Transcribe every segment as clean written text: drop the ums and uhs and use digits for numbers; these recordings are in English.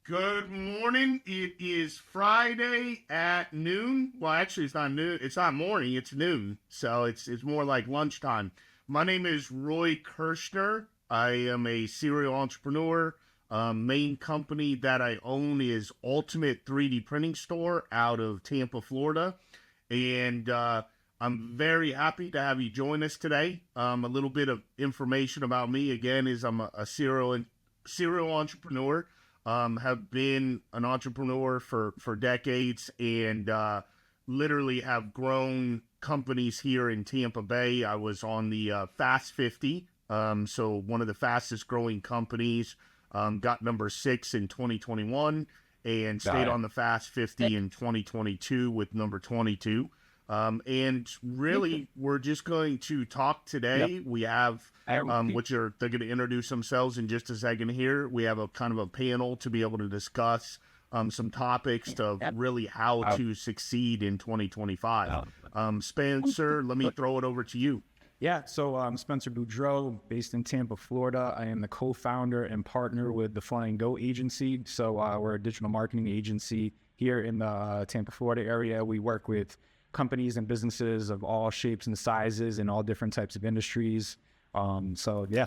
Good morning. It is Friday at noon. Well, actually, it's not noon. It's not morning. It's noon. So it's more like lunchtime. My name is Roy Kirchner. I am a serial entrepreneur. Main company that I own is Ultimate 3D Printing Store out of Tampa, Florida. And I'm very happy to have you join us today. A little bit of information about me again is I'm a serial entrepreneur. Have been an entrepreneur for decades and literally have grown companies here in Tampa Bay. I was on the Fast 50, so one of the fastest growing companies. Got number 6 in 2021 and stayed on the Fast 50 in 2022 with number 22. And really, we're just going to talk today. Yep. We have, they're going to introduce themselves in just a second here. We have a kind of a panel to be able to discuss some topics of really how to succeed in 2025. Spencer, let me throw it over to you. Yeah, so I'm Spencer Beaudreault, based in Tampa, Florida. I am the co-founder and partner with the Fly and Go agency. So we're a digital marketing agency here in the Tampa, Florida area. We work with companies and businesses of all shapes and sizes in all different types of industries. Yeah.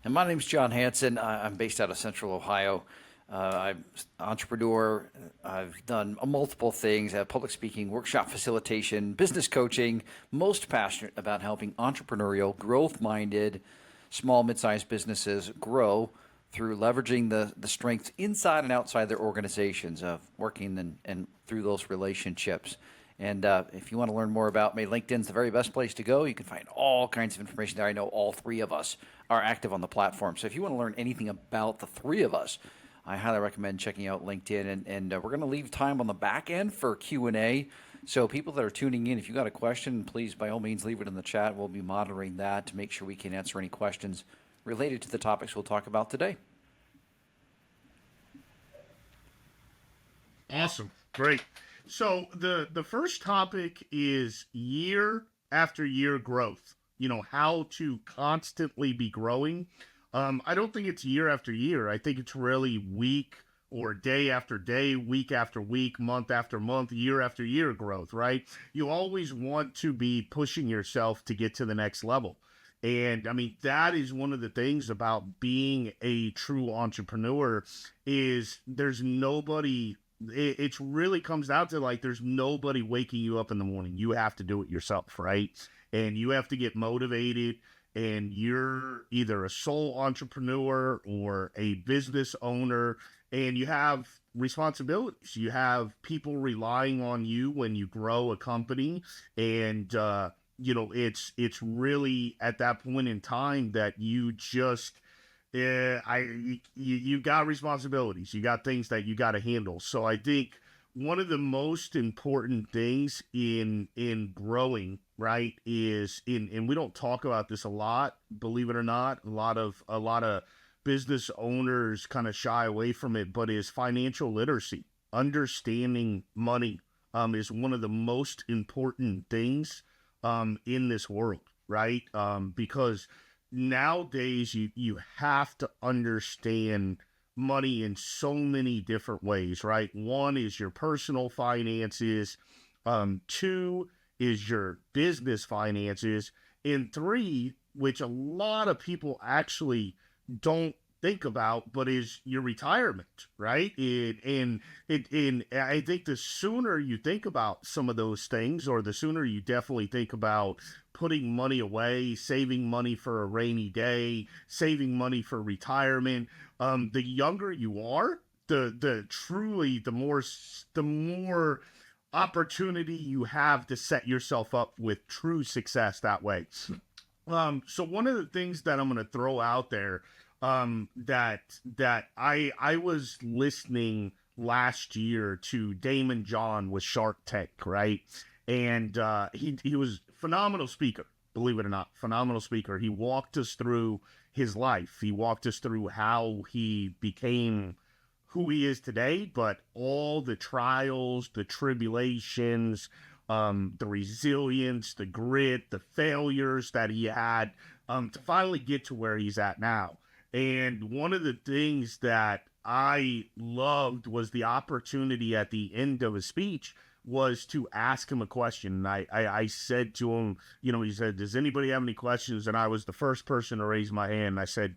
And my name's John Hanson. I'm based out of Central Ohio. I'm an entrepreneur. I've done multiple things, public speaking, workshop facilitation, business coaching, most passionate about helping entrepreneurial, growth-minded, small, mid-sized businesses grow through leveraging the strengths inside and outside their organizations of working and through those relationships. And if you want to learn more about me, LinkedIn's the very best place to go. You can find all kinds of information there. I know all three of us are active on the platform. So if you want to learn anything about the three of us, I highly recommend checking out LinkedIn. And we're going to leave time on the back end for Q&A. So people that are tuning in, if you got a question, please, by all means, leave it in the chat. We'll be monitoring that to make sure we can answer any questions related to the topics we'll talk about today. Awesome. Great. So the first topic is year after year growth. You know, how to constantly be growing. I don't think it's year after year. I think it's really week or day after day, week after week, month after month, year after year growth, right? You always want to be pushing yourself to get to the next level. And I mean, that is one of the things about being a true entrepreneur is there's nobody. It really comes down to like there's nobody waking you up in the morning. You have to do it yourself, right? And you have to get motivated. And you're either a sole entrepreneur or a business owner, and you have responsibilities. You have people relying on you when you grow a company, and it's really at that point in time that you just you got responsibilities. You got things that you got to handle. So I think one of the most important things in growing, right, is and we don't talk about this a lot, believe it or not. A lot of business owners kind of shy away from it, but is financial literacy. Understanding money is one of the most important things in this world, right? Because nowadays you have to understand money in so many different ways, right? One is your personal finances, 2 is your business finances, and 3, which a lot of people actually don't think about, but is your retirement, right? And I think the sooner you think about some of those things, or the sooner you definitely think about putting money away, saving money for a rainy day, saving money for retirement, the younger you are, the more opportunity you have to set yourself up with true success that way. So one of the things that I'm going to throw out there, that I was listening last year to Damon John with Shark Tank, right? And he was a phenomenal speaker, believe it or not, phenomenal speaker. He walked us through his life. He walked us through how he became who he is today, but all the trials, the tribulations, the resilience, the grit, the failures that he had to finally get to where he's at now. And one of the things that I loved was the opportunity at the end of his speech was to ask him a question. And I said to him, he said, does anybody have any questions? And I was the first person to raise my hand. I said,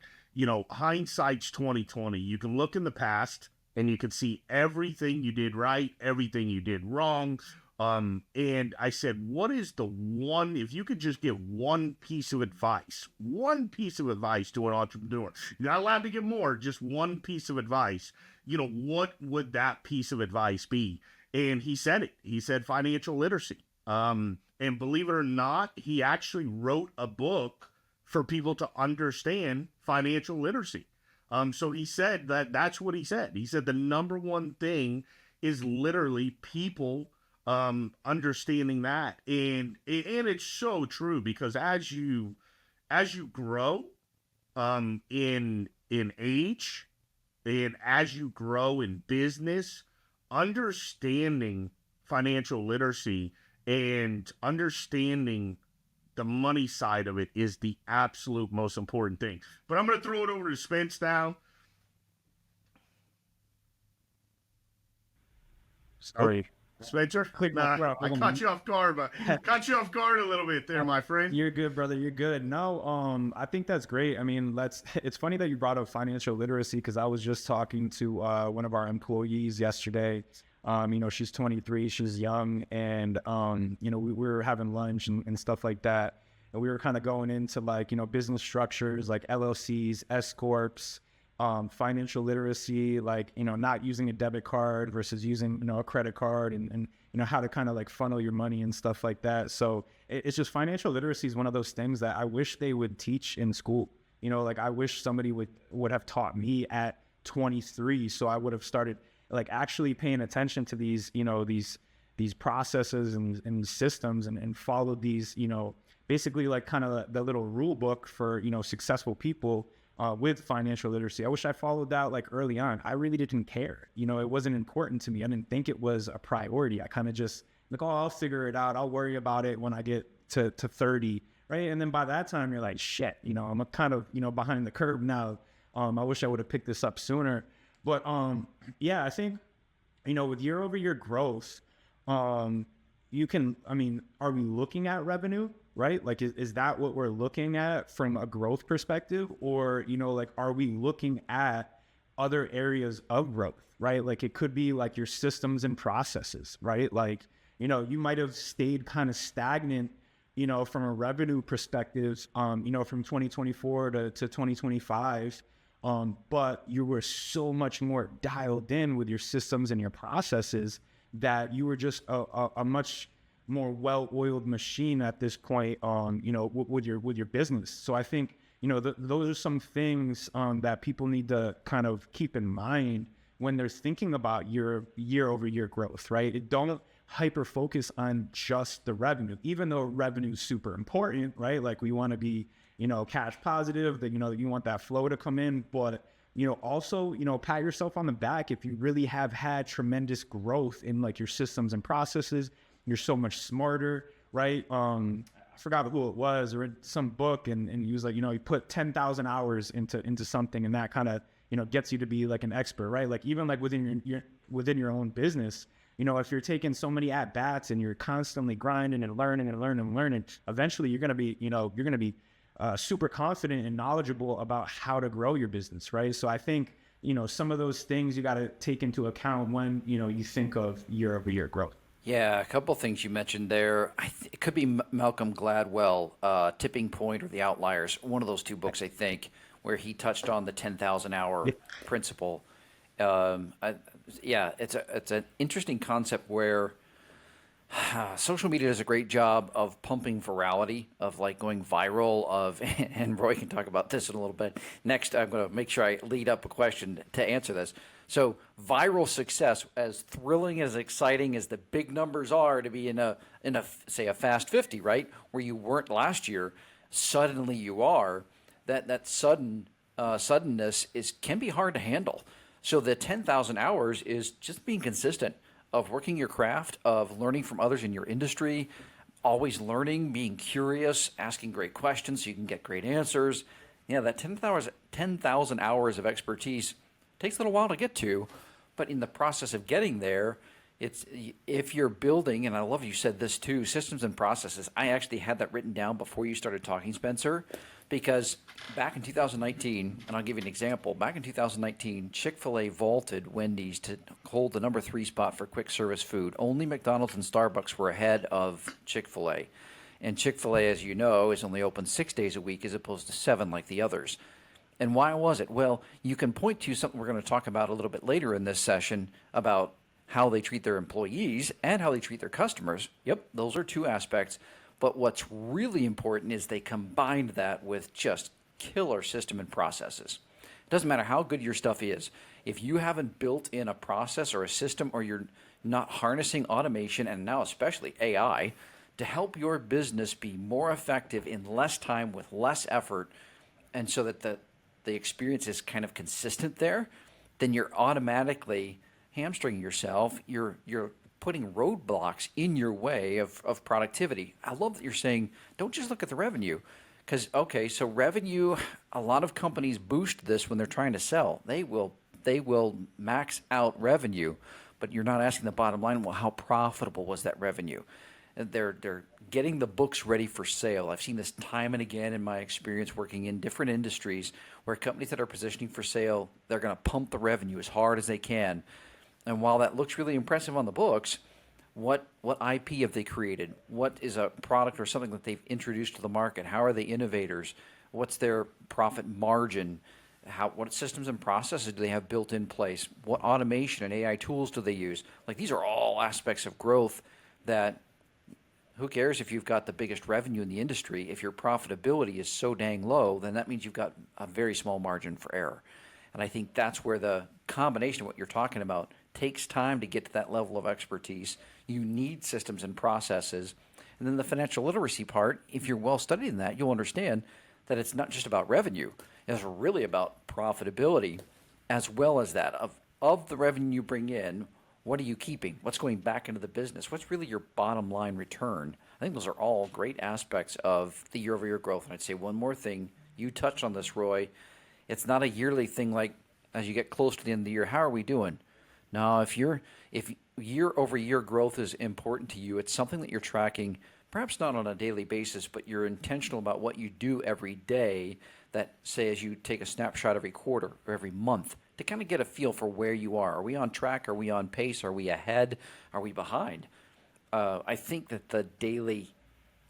hindsight's 2020. You can look in the past and you can see everything you did right, everything you did wrong. And I said, what is the one, if you could just give one piece of advice to an entrepreneur, you're not allowed to give more, just one piece of advice, what would that piece of advice be? And he said it. He said financial literacy. And believe it or not, he actually wrote a book for people to understand financial literacy. So he said that's what he said. He said the number one thing is literally people understanding that. And it's so true, because as you grow in age, and as you grow in business, understanding financial literacy and understanding the money side of it is the absolute most important thing. But I'm going to throw it over to Spence now. Sorry. Spencer? I caught you off guard, but caught you off guard a little bit there, my friend. You're good, brother. You're good. No, I think that's great. I mean, it's funny that you brought up financial literacy, because I was just talking to one of our employees yesterday. She's 23, she's young, and, we were having lunch and stuff like that. And we were kind of going into business structures like LLCs, S Corps, financial literacy, not using a debit card versus using, a credit card, and how to kind of funnel your money and stuff like that. So it's just, financial literacy is one of those things that I wish they would teach in school. I wish somebody would have taught me at 23. So I would have started actually paying attention to these, these processes and systems, and followed these, basically kind of the little rule book for, successful people with financial literacy. I wish I followed that early on. I really didn't care. It wasn't important to me. I didn't think it was a priority. I kind of just I'll figure it out. I'll worry about it when I get to 30. Right. And then by that time you're like, shit, I'm kind of, behind the curve now. I wish I would have picked this up sooner. But I think, with year over year growth, are we looking at revenue, right? Is that what we're looking at from a growth perspective? Or, are we looking at other areas of growth, right? It could be your systems and processes, right? You might have stayed kind of stagnant, from a revenue perspective, from 2024 to 2025. But you were so much more dialed in with your systems and your processes that you were just a much more well-oiled machine at this point, with your business. So I think, those are some things that people need to kind of keep in mind when they're thinking about your year-over-year growth, right? Don't hyper focus on just the revenue, even though revenue is super important, right? We want to be, cash positive, that, you want that flow to come in, but, also, pat yourself on the back if you really have had tremendous growth in your systems and processes. You're so much smarter, right? I forgot who it was, or in some book, and he was you put 10,000 hours into something, and that kind of, gets you to be an expert, right? Even within your own business, if you're taking so many at bats and you're constantly grinding and learning, eventually you're going to be super confident and knowledgeable about how to grow your business, right? So I think, some of those things you got to take into account when, you think of year over year growth. Yeah, a couple things you mentioned there. It could be Malcolm Gladwell, Tipping Point or The Outliers, one of those two books, I think, where he touched on the 10,000 hour principle. It's an interesting concept where social media does a great job of pumping virality, of going viral, and Roy can talk about this in a little bit. Next, I'm going to make sure I lead up a question to answer this. So viral success, as thrilling, as exciting as the big numbers are to be in a say a fast 50, right, where you weren't last year, suddenly you are. That suddenness can be hard to handle. So the 10,000 hours is just being consistent, of working your craft, of learning from others in your industry, always learning, being curious, asking great questions so you can get great answers. Yeah, that 10,000 hours of expertise Takes a little while to get to, but in the process of getting there, it's if you're building, and I love you said this too, systems and processes. I actually had that written down before you started talking, Spencer, because back in 2019, and I'll give you an example. Back in 2019, Chick-fil-A vaulted Wendy's to hold the number 3 spot for quick service food. Only McDonald's and Starbucks were ahead of Chick-fil-A. And Chick-fil-A, as you know, is only open 6 days a week as opposed to 7 like the others. And why was it? Well, you can point to something we're going to talk about a little bit later in this session about how they treat their employees and how they treat their customers. Yep, those are 2 aspects. But what's really important is they combined that with just killer system and processes. It doesn't matter how good your stuff is. If you haven't built in a process or a system, or you're not harnessing automation, and now especially AI, to help your business be more effective in less time with less effort, and so that the experience is kind of consistent there, then you're automatically hamstringing yourself. You're putting roadblocks in your way of productivity. I love that you're saying, don't just look at the revenue. Because, okay, so revenue, a lot of companies boost this when they're trying to sell. They will max out revenue, but you're not asking the bottom line, well, how profitable was that revenue? And they're getting the books ready for sale. I've seen this time and again in my experience working in different industries where companies that are positioning for sale, they're going to pump the revenue as hard as they can. And while that looks really impressive on the books, what IP have they created? What is a product or something that they've introduced to the market? How are they innovators? What's their profit margin? What systems and processes do they have built in place? What automation and AI tools do they use? Like, these are all aspects of growth that, who cares if you've got the biggest revenue in the industry? If your profitability is so dang low, then that means you've got a very small margin for error. And I think that's where the combination of what you're talking about takes time to get to that level of expertise. You need systems and processes. And then the financial literacy part, if you're well studied in that, you'll understand that it's not just about revenue. It's really about profitability, as well as that. Of the revenue you bring in, what are you keeping? What's going back into the business? What's really your bottom line return? I think those are all great aspects of the year-over-year growth. And I'd say one more thing. You touched on this, Roy. It's not a yearly thing like as you get close to the end of the year, how are we doing? No, if year-over-year growth is important to you, it's something that you're tracking, perhaps not on a daily basis, but you're intentional about what you do every day, that, say, as you take a snapshot every quarter or every month, to kind of get a feel for where you are. Are we on track? Are we on pace? Are we ahead? Are we behind? I think that the daily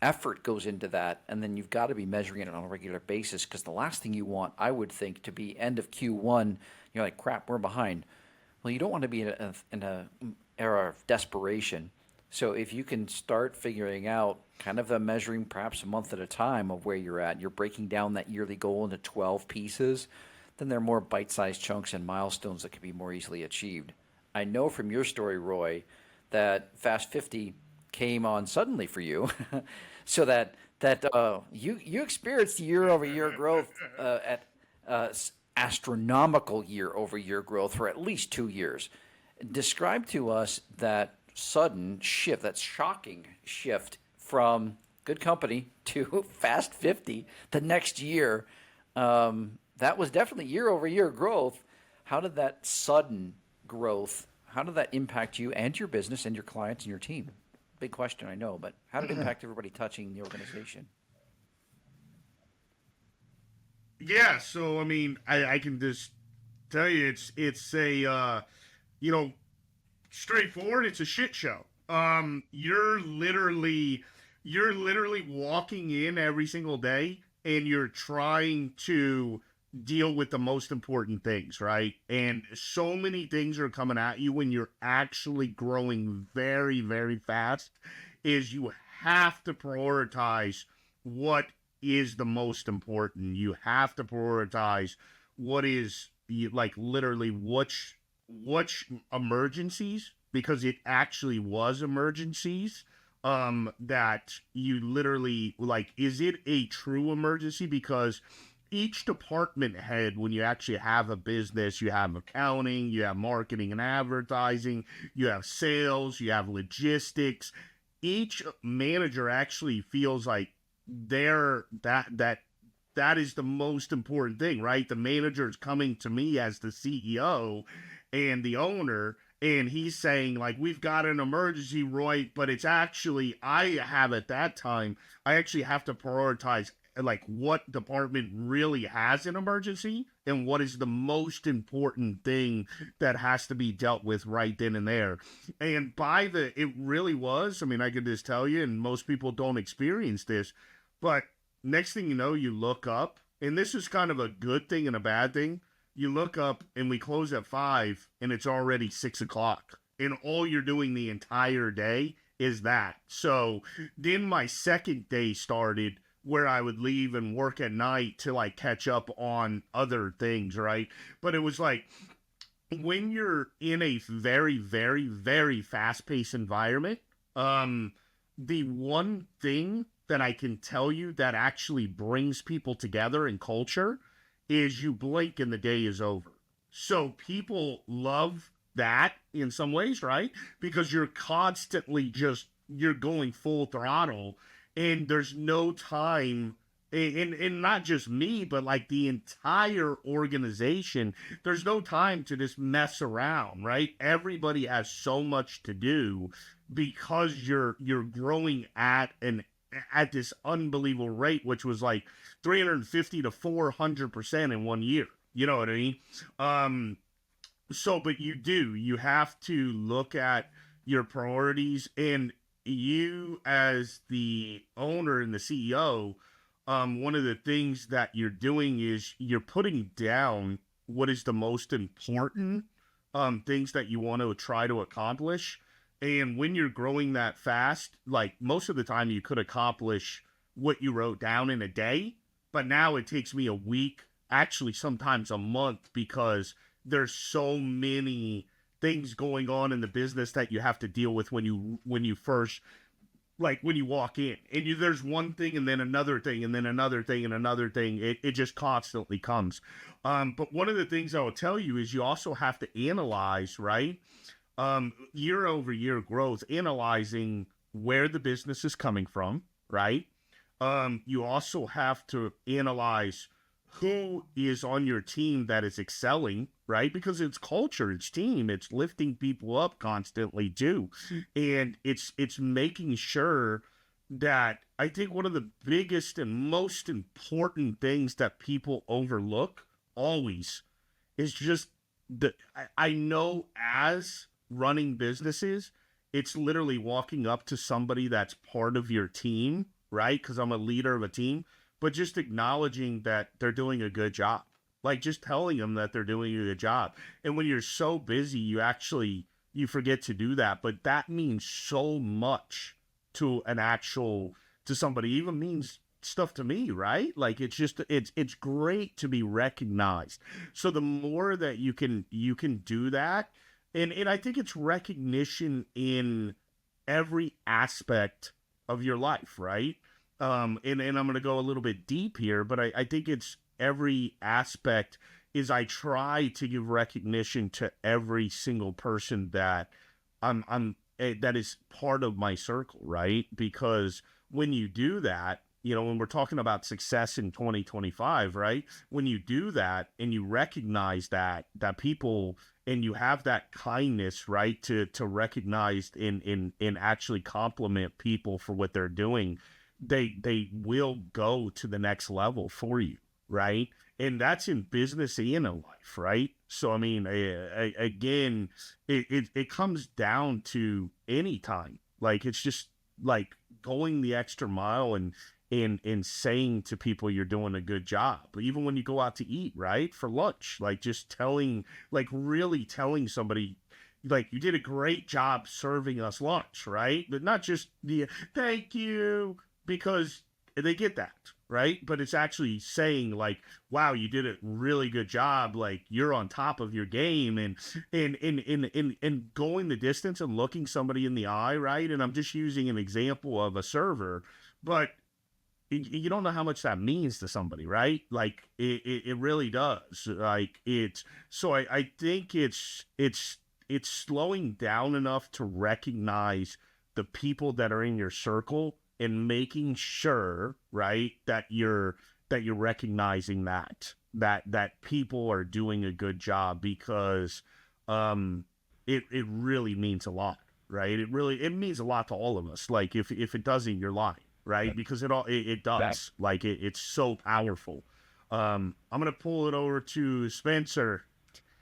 effort goes into that, and then you've got to be measuring it on a regular basis, because the last thing you want, I would think, to be end of Q1, you're like, crap, we're behind. Well, you don't want to be in an era of desperation. So if you can start figuring out kind of a measuring perhaps a month at a time of where you're at, you're breaking down that yearly goal into 12 pieces, then there are more bite-sized chunks and milestones that can be more easily achieved. I know from your story, Roy, that Fast 50 came on suddenly for you, so that you experienced year-over-year growth at astronomical year-over-year growth for at least 2 years. Describe to us that sudden shift, that shocking shift from good company to Fast 50 the next year. That was definitely year-over-year growth. How did that sudden growth, how did that impact you and your business and your clients and your team? Big question, I know, but how did it impact everybody touching the organization? Yeah, so I mean, I can just tell you, it's a straightforward. It's a shit show. You're literally walking in every single day, and you're trying to deal with the most important things, right? And so many things are coming at you when you're actually growing very, very fast. Is you have to prioritize what is the most important. You have to prioritize what is like literally which emergencies, because it actually was emergencies, that you literally, like, is it a true emergency? Because each department head, when you actually have a business, you have accounting, you have marketing and advertising, you have sales, you have logistics. Each manager actually feels like they're that that is the most important thing, right? The manager is coming to me as the CEO and the owner, and he's saying, like, we've got an emergency, Roy, but it's actually, I have at that time, I actually have to prioritize like what department really has an emergency and what is the most important thing that has to be dealt with right then and there. And it really was, I mean, I could just tell you, and most people don't experience this, but next thing you know, you look up, and this is kind of a good thing and a bad thing. You look up and we close at 5 and it's already 6 o'clock. And all you're doing the entire day is that. So then my second day started where I would leave and work at night to like catch up on other things, right? But it was like when you're in a very, very, very fast-paced environment, the one thing that I can tell you that actually brings people together in culture is you blink and the day is over. So people love that in some ways, right? Because you're constantly you're going full throttle and there's no time, and not just me, but like the entire organization, there's no time to just mess around, right? Everybody has so much to do because you're growing at this unbelievable rate, which was like 350 to 400% in 1 year. You know what I mean? So, but you have to look at your priorities, and you as the owner and the CEO, one of the things that you're doing is you're putting down what is the most important things that you want to try to accomplish. And when you're growing that fast, like most of the time you could accomplish what you wrote down in a day, but now it takes me a week, actually sometimes a month, because there's so many things going on in the business that you have to deal with when you first, like when you walk in, and there's one thing and then another thing and then another thing and another thing. It just constantly comes. But one of the things I will tell you is you also have to analyze, right? Year over year growth, analyzing where the business is coming from, right? You also have to analyze who is on your team that is excelling, right? Because it's culture, it's team, it's lifting people up constantly too. And it's making sure that, I think one of the biggest and most important things that people overlook always is just I know as running businesses, it's literally walking up to somebody that's part of your team, right? Because I'm a leader of a team, but just acknowledging that they're doing a good job. Like just telling them that they're doing a good job. And when you're so busy, you forget to do that. But that means so much to somebody. It even means stuff to me, right? Like it's great to be recognized. So the more that you can do that, and I think it's recognition in every aspect of your life, right? And I'm going to go a little bit deep here, but I think it's every aspect is I try to give recognition to every single person that that is part of my circle, right? Because when you do that, when we're talking about success in 2025, right? When you do that and you recognize that people, and you have that kindness, right, to recognize and actually compliment people for what they're doing, they will go to the next level for you, right? And that's in business and in life, right? So I mean, again, it comes down to any time. Like it's just like going the extra mile and saying to people you're doing a good job. Even when you go out to eat, right, for lunch, like just really telling somebody, like, you did a great job serving us lunch, right? But not just the thank you, because they get that, right? But it's actually saying like, wow, you did a really good job. Like you're on top of your game, and going the distance and looking somebody in the eye, right? And I'm just using an example of a server, but you don't know how much that means to somebody, right? Like it really does. Like I think it's slowing down enough to recognize the people that are in your circle and making sure, right, that you're that you're recognizing that people are doing a good job, because it really means a lot, right? It means a lot to all of us. Like if it doesn't, you're lying, right? Because it does. Like it's so powerful. I'm gonna pull it over to Spencer.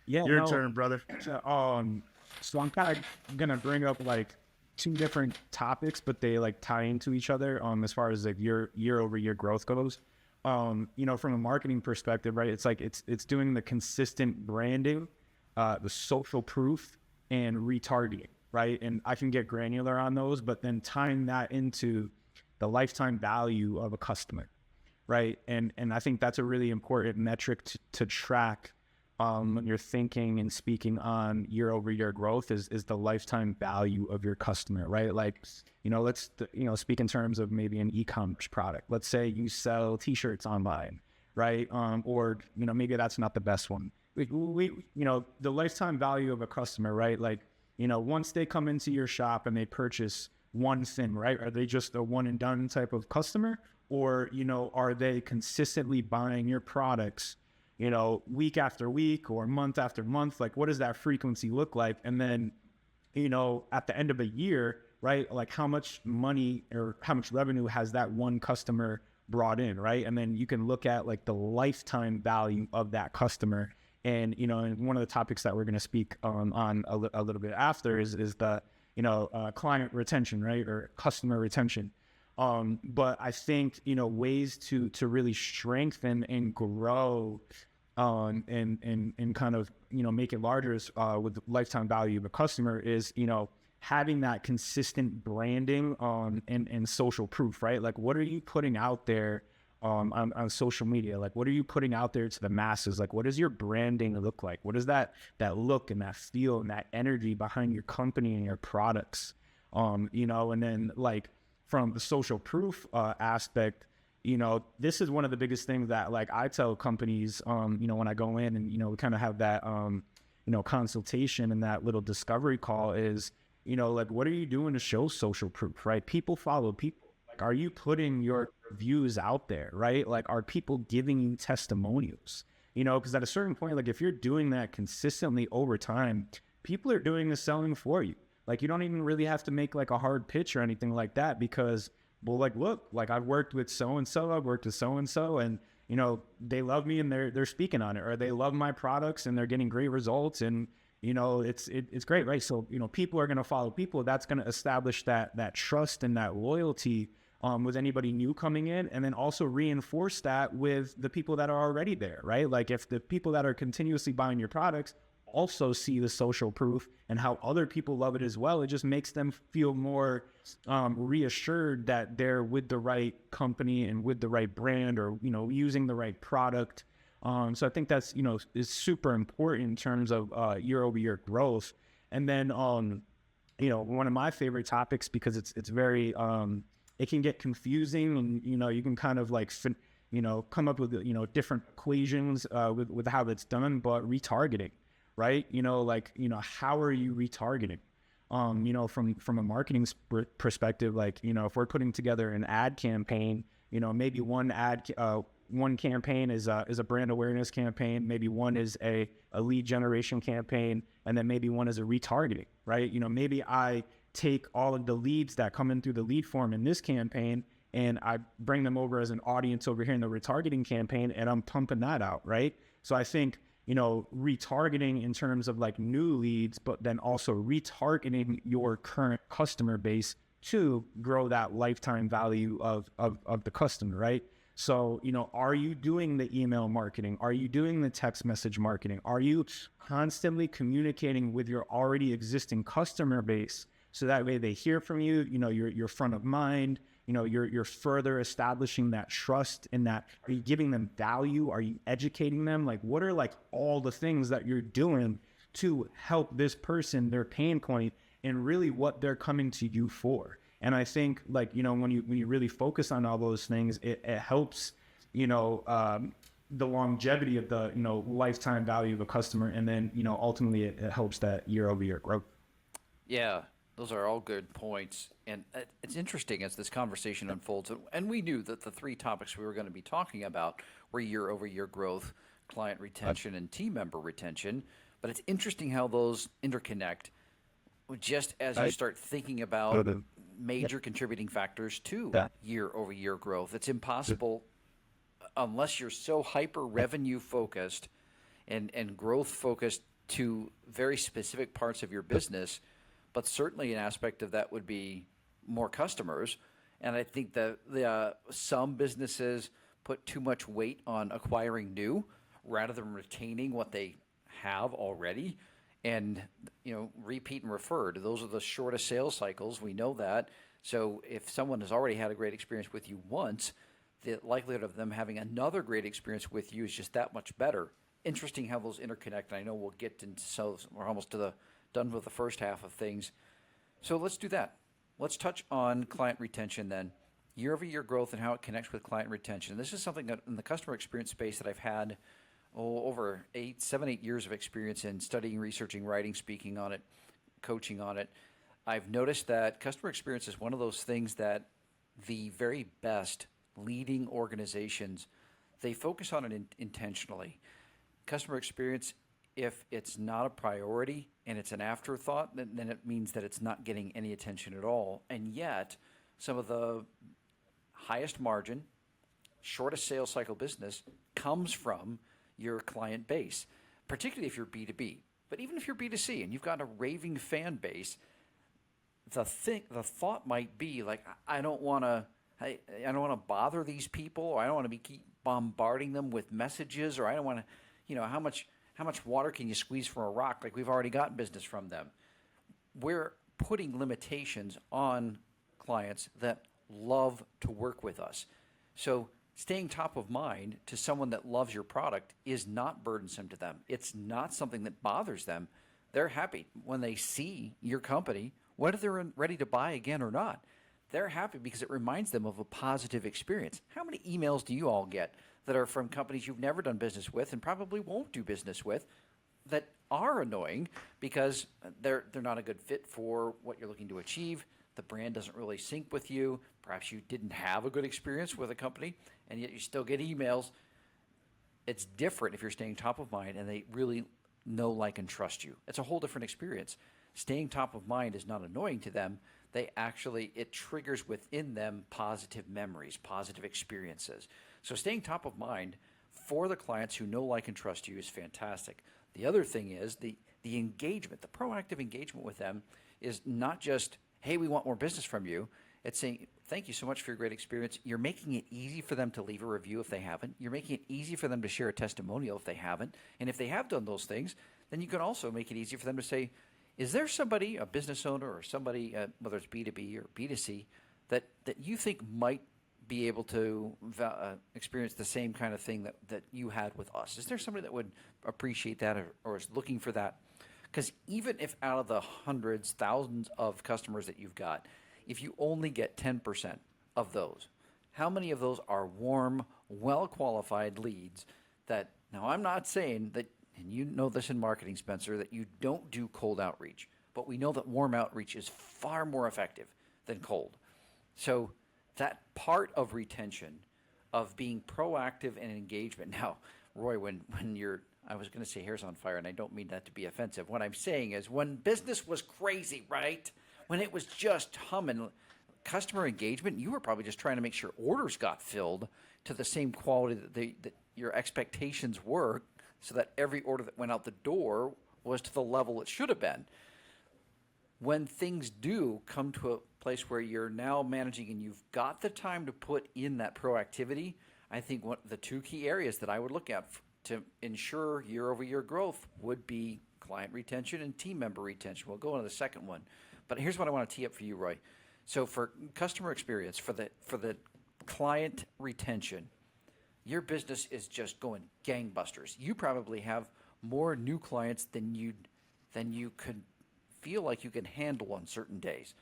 Yeah, Your no, turn, brother. so I'm kind of gonna bring up like two different topics, but they like tie into each other. As far as like year over year growth goes, from a marketing perspective, right? It's like it's doing the consistent branding, the social proof, and retargeting, right? And I can get granular on those, but then tying that into the lifetime value of a customer, right? And I think that's a really important metric to track when you're thinking and speaking on year over year growth is the lifetime value of your customer, right? Like, let's, speak in terms of maybe an e-commerce product. Let's say you sell t-shirts online, right? Or, maybe that's not the best one. The lifetime value of a customer, right? Like, once they come into your shop and they purchase one thing, right? Are they just a one and done type of customer? Or, are they consistently buying your products, week after week or month after month? Like, what does that frequency look like? And then, at the end of a year, right? Like how much money or how much revenue has that one customer brought in, right? And then you can look at like the lifetime value of that customer. And, and one of the topics that we're going to speak on a little bit after is the, client retention, right? Or customer retention. But I think, ways to really strengthen and grow and kind of, make it larger with the lifetime value of a customer is, having that consistent branding and social proof, right? Like, what are you putting out there on social media? Like, what are you putting out there to the masses? Like, what does your branding look like? What is that look and that feel and that energy behind your company and your products? And then like, from the social proof aspect, this is one of the biggest things that like I tell companies, when I go in and, we kind of have that, consultation and that little discovery call is, like, what are you doing to show social proof, right? People follow people. Like, are you putting your views out there, right? Like, are people giving you testimonials? Because at a certain point, like if you're doing that consistently over time, people are doing the selling for you. Like, you don't even really have to make like a hard pitch or anything like that because, well, like, look, like I've worked with so-and-so, I've worked with so-and-so, and, they love me and they're speaking on it, or they love my products and they're getting great results. And, it's great, right? So, people are going to follow people. That's going to establish that trust and that loyalty with anybody new coming in, and then also reinforce that with the people that are already there, right? Like if the people that are continuously buying your products also see the social proof and how other people love it as well, it just makes them feel more reassured that they're with the right company and with the right brand, or, using the right product. So I think that's, is super important in terms of year over year growth. And then, one of my favorite topics, because it's very, it can get confusing and, you can kind of like, come up with, different equations with how it's done, but retargeting. Right? How are you retargeting? From a marketing perspective, like, if we're putting together an ad campaign, maybe one campaign is a brand awareness campaign, maybe one is a lead generation campaign, and then maybe one is a retargeting, right? Maybe I take all of the leads that come in through the lead form in this campaign and I bring them over as an audience over here in the retargeting campaign, and I'm pumping that out, right? So I think, retargeting in terms of like new leads, but then also retargeting your current customer base to grow that lifetime value of the customer, right? So, are you doing the email marketing? Are you doing the text message marketing? Are you constantly communicating with your already existing customer base so that way they hear from you, you're front of mind, you're further establishing that trust in that. Are you giving them value? Are you educating them? Like, what are like all the things that you're doing to help this person, their pain point, and really what they're coming to you for? And I think like, when you really focus on all those things, it helps, the longevity of the, lifetime value of a customer. And then, ultimately it helps that year over year growth. Yeah. Those are all good points. And it's interesting as this conversation unfolds. And we knew that the three topics we were going to be talking about were year over year growth, client retention, and team member retention. But it's interesting how those interconnect just as you start thinking about major contributing factors to year over year growth. It's impossible unless you're so hyper revenue focused and growth focused to very specific parts of your business. But certainly an aspect of that would be more customers. And I think that some businesses put too much weight on acquiring new rather than retaining what they have already. And, repeat and referred. Those are the shortest sales cycles. We know that. So if someone has already had a great experience with you once, the likelihood of them having another great experience with you is just that much better. Interesting how those interconnect. And I know we'll get into, so we're almost done with the first half of things. So let's do that. Let's touch on client retention then. Year-over-year growth and how it connects with client retention. This is something that in the customer experience space that I've had over 7, 8 years of experience in studying, researching, writing, speaking on it, coaching on it. I've noticed that customer experience is one of those things that the very best leading organizations, they focus on it intentionally. Customer experience, if it's not a priority and it's an afterthought, then it means that it's not getting any attention at all. And yet, some of the highest margin, shortest sales cycle business comes from your client base, particularly if you're B2B. But even if you're B2C and you've got a raving fan base, the thought might be like, I don't want to bother these people, or I don't want to keep bombarding them with messages, or I don't want to, how much water can you squeeze from a rock? Like, we've already gotten business from them. We're putting limitations on clients that love to work with us. So staying top of mind to someone that loves your product is not burdensome to them. It's not something that bothers them. They're happy when they see your company, whether they're ready to buy again or not. They're happy because it reminds them of a positive experience. How many emails do you all get that are from companies you've never done business with and probably won't do business with that are annoying because they're not a good fit for what you're looking to achieve? The brand doesn't really sync with you. Perhaps you didn't have a good experience with a company, and yet you still get emails. It's different if you're staying top of mind and they really know, like, and trust you. It's a whole different experience. Staying top of mind is not annoying to them. It triggers within them positive memories, positive experiences. So staying top of mind for the clients who know, like, and trust you is fantastic. The other thing is the engagement, the proactive engagement with them is not just, hey, we want more business from you. It's saying, thank you so much for your great experience. You're making it easy for them to leave a review if they haven't. You're making it easy for them to share a testimonial if they haven't. And if they have done those things, then you can also make it easy for them to say, is there somebody, a business owner or somebody, whether it's B2B or B2C, that you think might be able to experience the same kind of thing that you had with us? Is there somebody that would appreciate that or is looking for that? Because even if out of the hundreds, thousands of customers that you've got, if you only get 10% of those, how many of those are warm, well-qualified leads that, now I'm not saying that, and you know this in marketing, Spencer, that you don't do cold outreach, but we know that warm outreach is far more effective than cold. So that part of retention, of being proactive and engagement. Now, Roy, when you're, I was going to say hair's on fire, and I don't mean that to be offensive. What I'm saying is when business was crazy, right? When it was just humming, customer engagement, you were probably just trying to make sure orders got filled to the same quality that your expectations were, so that every order that went out the door was to the level it should have been. When things do come to a place where you're now managing and you've got the time to put in that proactivity, I think the two key areas that I would look at to ensure year-over-year growth would be client retention and team member retention. We'll go on to the second one. But here's what I want to tee up for you, Roy. So for customer experience, for the client retention, your business is just going gangbusters. You probably have more new clients than you could feel like you can handle on certain days.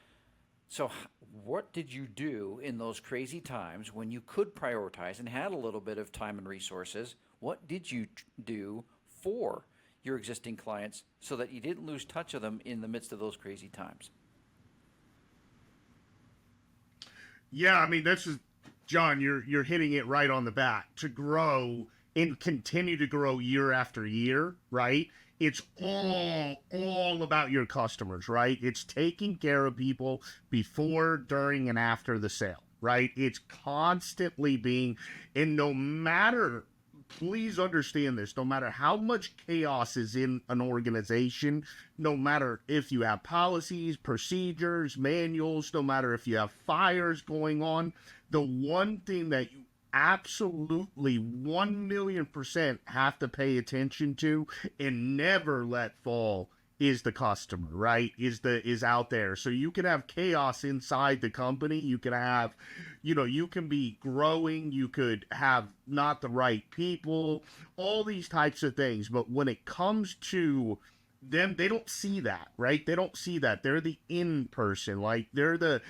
So what did you do in those crazy times when you could prioritize and had a little bit of time and resources? What did you do for your existing clients so that you didn't lose touch of them in the midst of those crazy times? Yeah, I mean, this is John. You're hitting it right on the back. To grow and continue to grow year after year, right? It's all about your customers, right? It's taking care of people before, during, and after the sale, right? It's constantly being, and no matter, please understand this, no matter how much chaos is in an organization, no matter if you have policies, procedures, manuals, no matter if you have fires going on, the one thing that you absolutely 1,000,000% have to pay attention to and never let fall is the customer, right? Is out there. So you can have chaos inside the company. You can have, you can be growing, you could have not the right people, all these types of things. But when it comes to them, they don't see that, right? They don't see that. They're the in person, like they're the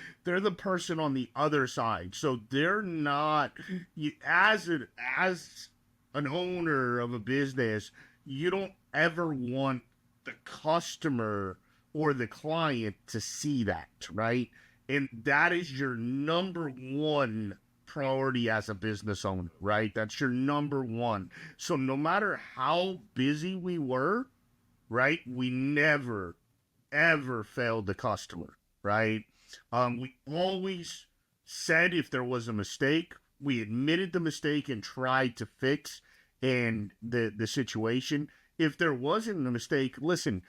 person on the other side. So they're not as an owner of a business, you don't ever want the customer or the client to see that, right? And that is your number one priority as a business owner, right? That's your number one. So no matter how busy we were, right, we never ever failed the customer, right? We always said if there was a mistake, we admitted the mistake and tried to fix and the situation. If there wasn't a mistake, listen,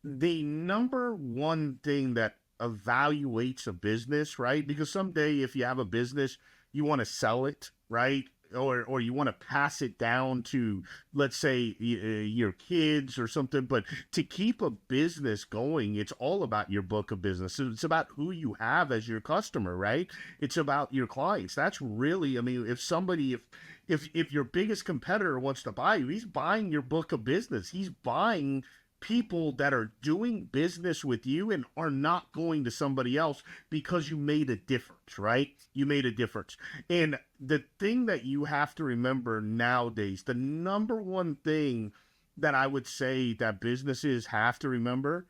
the number one thing that evaluates a business, right? Because someday if you have a business, you want to sell it, right? Or you want to pass it down to, let's say, your kids or something. But to keep a business going, it's all about your book of business. It's about who you have as your customer, right? It's about your clients. That's really, I mean, if your biggest competitor wants to buy you, he's buying your book of business. He's buying people that are doing business with you and are not going to somebody else because you made a difference, right? You made a difference. And the thing that you have to remember nowadays, the number one thing that I would say that businesses have to remember,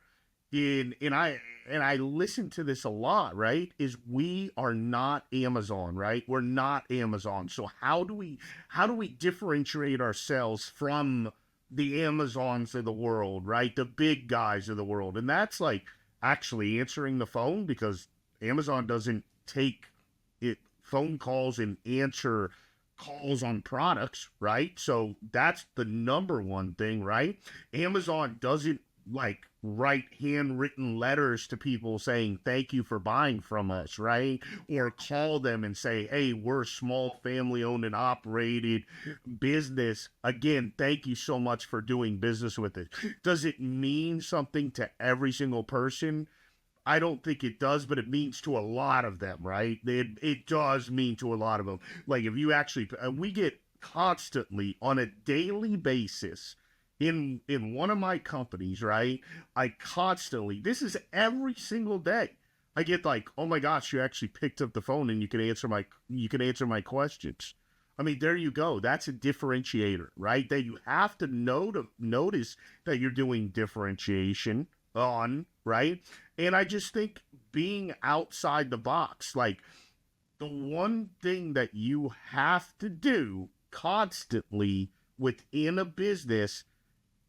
and I listen to this a lot, right? Is we are not Amazon, right? We're not Amazon. So how do we differentiate ourselves from the Amazons of the world, right? The big guys of the world. And that's like actually answering the phone, because Amazon doesn't take phone calls and answer calls on products, right? So that's the number one thing, right? Amazon doesn't like write handwritten letters to people saying thank you for buying from us, right? Or call them and say, hey, we're a small family owned and operated business, again, thank you so much for doing business with us. Does it mean something to every single person? I don't think it does, but it means to a lot of them, right? It does mean to a lot of them. Like if you actually, we get constantly on a daily basis in one of my companies, right? I constantly, this is every single day, I get like, oh my gosh, you actually picked up the phone and you can answer my questions. I mean, there you go. That's a differentiator, right? That you have to notice that you're doing differentiation on, right? And I just think being outside the box, like the one thing that you have to do constantly within a business,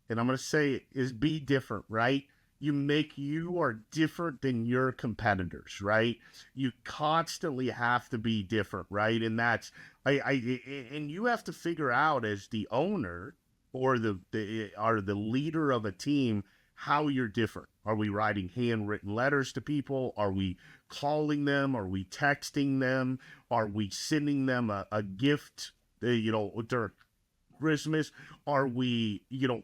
and I'm going to say it, is be different, right? You are different than your competitors, right? You constantly have to be different, right? And that's, and you have to figure out as the owner or the leader of a team, how you're different. Are we writing handwritten letters to people? Are we calling them? Are we texting them? Are we sending them a gift, during Christmas? Are we, do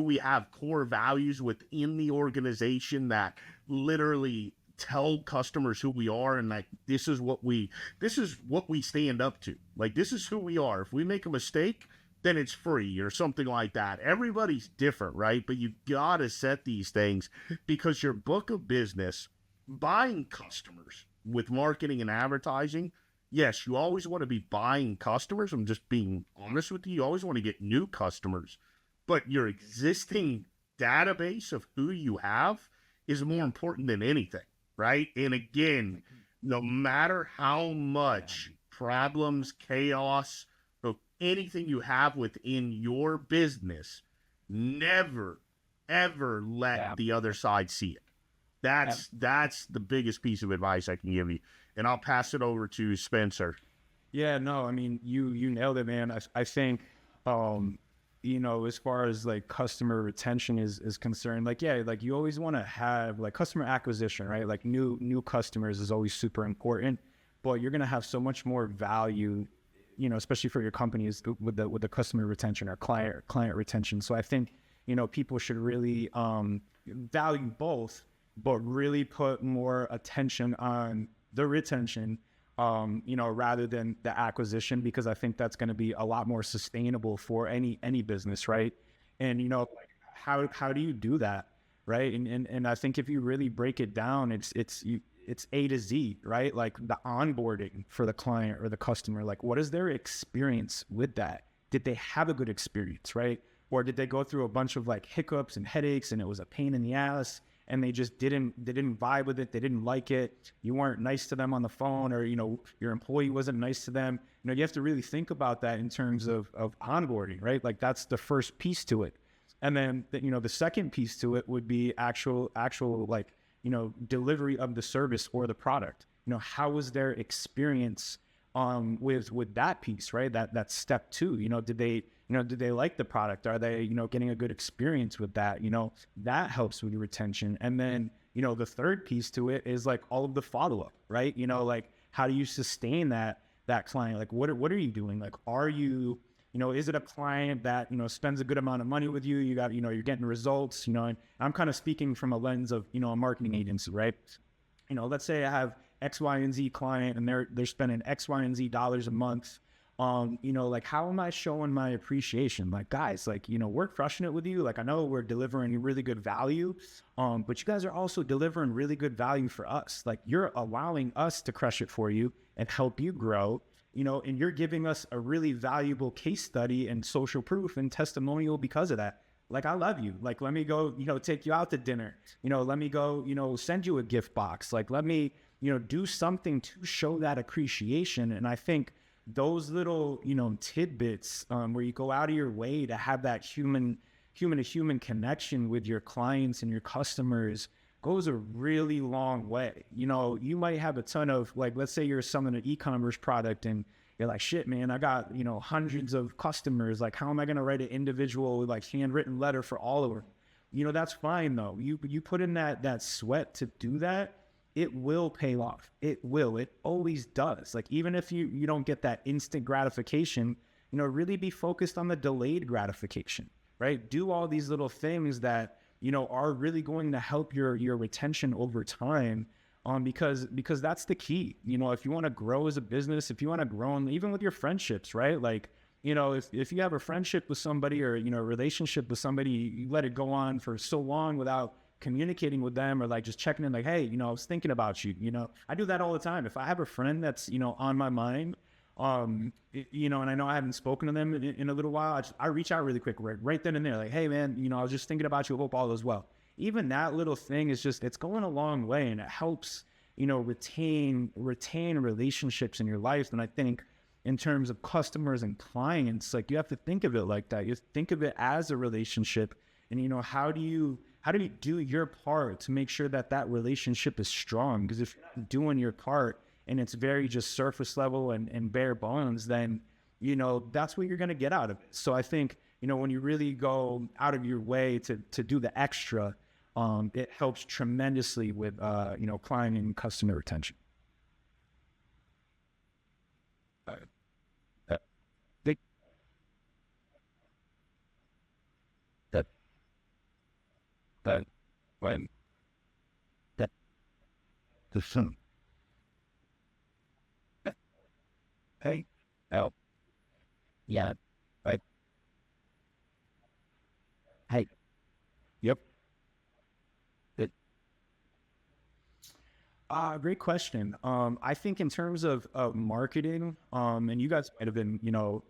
we have core values within the organization that literally tell customers who we are, and like this is what we stand up to. Like this is who we are. If we make a mistake, then it's free or something like that. Everybody's different, right? But you gotta set these things, because your book of business, buying customers with marketing and advertising, yes, you always want to be buying customers. I'm just being honest with you. You always want to get new customers, but your existing database of who you have is more important than anything, right? And again, no matter how much problems, chaos, or anything you have within your business, never, ever let the other side see it. That's the biggest piece of advice I can give you. And I'll pass it over to Spencer. Yeah, no, I mean, you nailed it, man. I think, as far as like customer retention is concerned, like, yeah, like you always want to have like customer acquisition, right? Like new customers is always super important, but you're going to have so much more value, especially for your companies with the customer retention or client retention. So I think, people should really value both, but really put more attention on the retention, rather than the acquisition, because I think that's going to be a lot more sustainable for any business, right? And like how do you do that, right? And I think if you really break it down, it's A to Z, right? Like the onboarding for the client or the customer, like what is their experience with that? Did they have a good experience, right? Or did they go through a bunch of like hiccups and headaches and it was a pain in the ass and they didn't vibe with it, they didn't like it, you weren't nice to them on the phone, or your employee wasn't nice to them? You have to really think about that in terms of onboarding, right? Like that's the first piece to it. And then the second piece to it would be actual like delivery of the service or the product. How was their experience with that piece, right? That's step two. Did they like the product? Are they getting a good experience with that? That helps with your retention. And then the third piece to it is like all of the follow-up, right? Like how do you sustain that client? Like what are you doing? Like are you is it a client that spends a good amount of money with you? You got you're getting results. And I'm kind of speaking from a lens of a marketing agency, right? Let's say I have X, Y, and Z client and they're spending X, Y, and Z dollars a month. Like how am I showing my appreciation? Like, guys, like, we're crushing it with you. Like, I know we're delivering really good value, but you guys are also delivering really good value for us. Like you're allowing us to crush it for you and help you grow, and you're giving us a really valuable case study and social proof and testimonial because of that. Like, I love you. Like, let me go, take you out to dinner, let me go, send you a gift box. Like, let me, do something to show that appreciation. And I think those little, tidbits, where you go out of your way to have that human to human connection with your clients and your customers goes a really long way. You might have a ton of, like, let's say you're selling an e-commerce product and you're like, shit, man, I got, hundreds of customers. Like, how am I going to write an individual, like, handwritten letter for all of them? That's fine though. You put in that sweat to do that. It will pay off. It will. It always does. Like, even if you don't get that instant gratification, really be focused on the delayed gratification, right? Do all these little things that, are really going to help your retention over time, because that's the key. If you want to grow as a business, if you want to grow even with your friendships, right? Like, if you have a friendship with somebody or, a relationship with somebody, you let it go on for so long without communicating with them, or like just checking in, like, hey, I was thinking about you. I do that all the time. If I have a friend that's, on my mind, and I know I haven't spoken to them in a little while, I reach out really quick, right then and there, like, hey man, I was just thinking about you. Hope all is well. Even that little thing is it's going a long way, and it helps, retain relationships in your life. And I think in terms of customers and clients, like, you have to think of it like that. You think of it as a relationship, and how do you do your part to make sure that relationship is strong? Because if you're not doing your part and it's very just surface level and bare bones, then, that's what you're going to get out of it. So I think, when you really go out of your way to do the extra, it helps tremendously with, client and customer retention. That when that the sun. Hey, oh, yeah, right. Hey, Yep. it, Great question. I think in terms of marketing, and you guys might have been,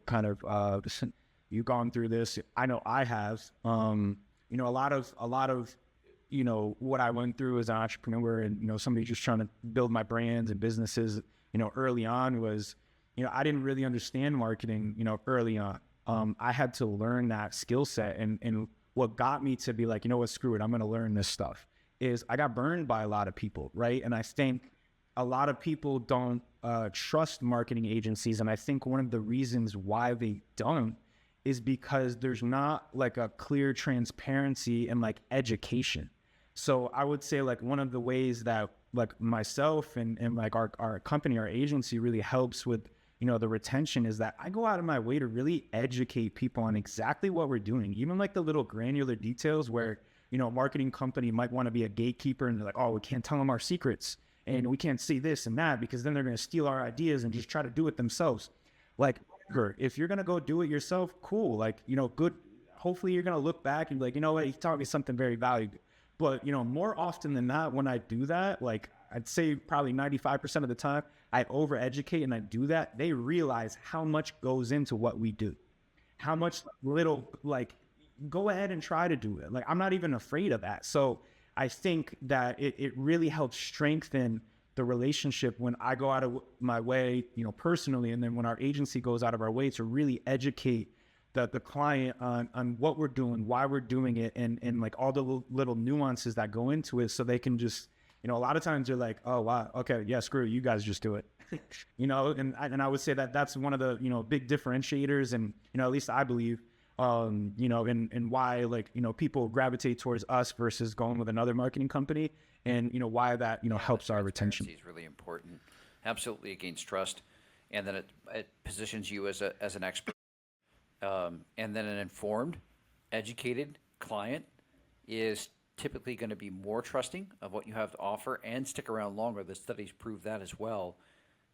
kind of, you've gone through this. I know I have. A lot of what I went through as an entrepreneur and, somebody just trying to build my brands and businesses, early on was, I didn't really understand marketing, early on. I had to learn that skill set. And what got me to be like, screw it, I'm going to learn this stuff is I got burned by a lot of people, right? And I think a lot of people don't trust marketing agencies. And I think one of the reasons why they don't is because there's not like a clear transparency and like education. So I would say like one of the ways that like myself and like our company, our agency really helps with, the retention is that I go out of my way to really educate people on exactly what we're doing. Even like the little granular details where, a marketing company might want to be a gatekeeper and they're like, oh, we can't tell them our secrets and we can't say this and that because then they're going to steal our ideas and just try to do it themselves. Like, if you're going to go do it yourself, cool. Like, good. Hopefully you're going to look back and be like, you know what, he taught me something very valuable. But, more often than not, when I do that, like I'd say probably 95% of the time, I overeducate and I do that. They realize how much goes into what we do, how much little, like, go ahead and try to do it. Like, I'm not even afraid of that. So I think that it really helps strengthen the relationship when I go out of my way, personally. And then when our agency goes out of our way to really educate the client on what we're doing, why we're doing it, and like all the little nuances that go into it. So they can just, a lot of times they're like, oh, wow, okay, yeah, screw it, you guys just do it. And I would say that that's one of the, big differentiators. And, at least I believe, and why like, people gravitate towards us versus going with another marketing company and, why that, helps our retention. Is really important. Absolutely against trust. And then it positions you as an expert. And then an informed, educated client is typically going to be more trusting of what you have to offer and stick around longer. The studies prove that as well,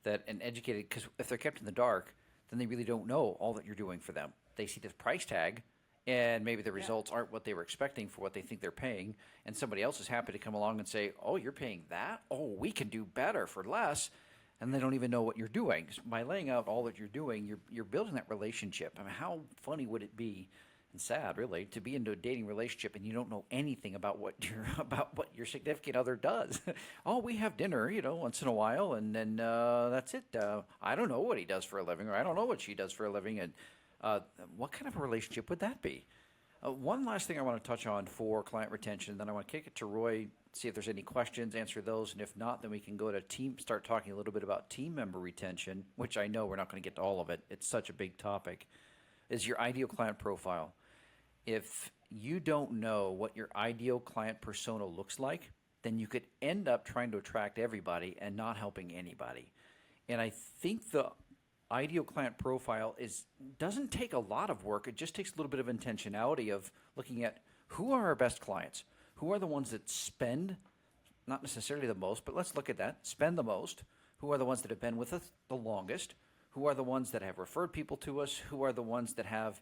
that an educated, because if they're kept in the dark, then they really don't know all that you're doing for them. They see the price tag and maybe the results aren't what they were expecting for what they think they're paying. And somebody else is happy to come along and say, oh, you're paying that? Oh, we can do better for less. And they don't even know what you're doing. By laying out all that you're doing, you're building that relationship. I mean, how funny would it be, and sad really, to be into a dating relationship and you don't know anything about what your significant other does? Oh, we have dinner, once in a while, and then that's it. I don't know what he does for a living, or I don't know what she does for a living, and what kind of a relationship would that be? One last thing I want to touch on for client retention, then I want to kick it to Roy, see if there's any questions, answer those, and if not, then we can go to start talking a little bit about team member retention, which I know we're not going to get to all of it. It's such a big topic, is your ideal client profile. If you don't know what your ideal client persona looks like, then you could end up trying to attract everybody and not helping anybody. And I think the ideal client profile doesn't take a lot of work. It just takes a little bit of intentionality of looking at who are our best clients, who are the ones that spend, not necessarily the most, but let's look at that, spend the most, who are the ones that have been with us the longest, who are the ones that have referred people to us, who are the ones that have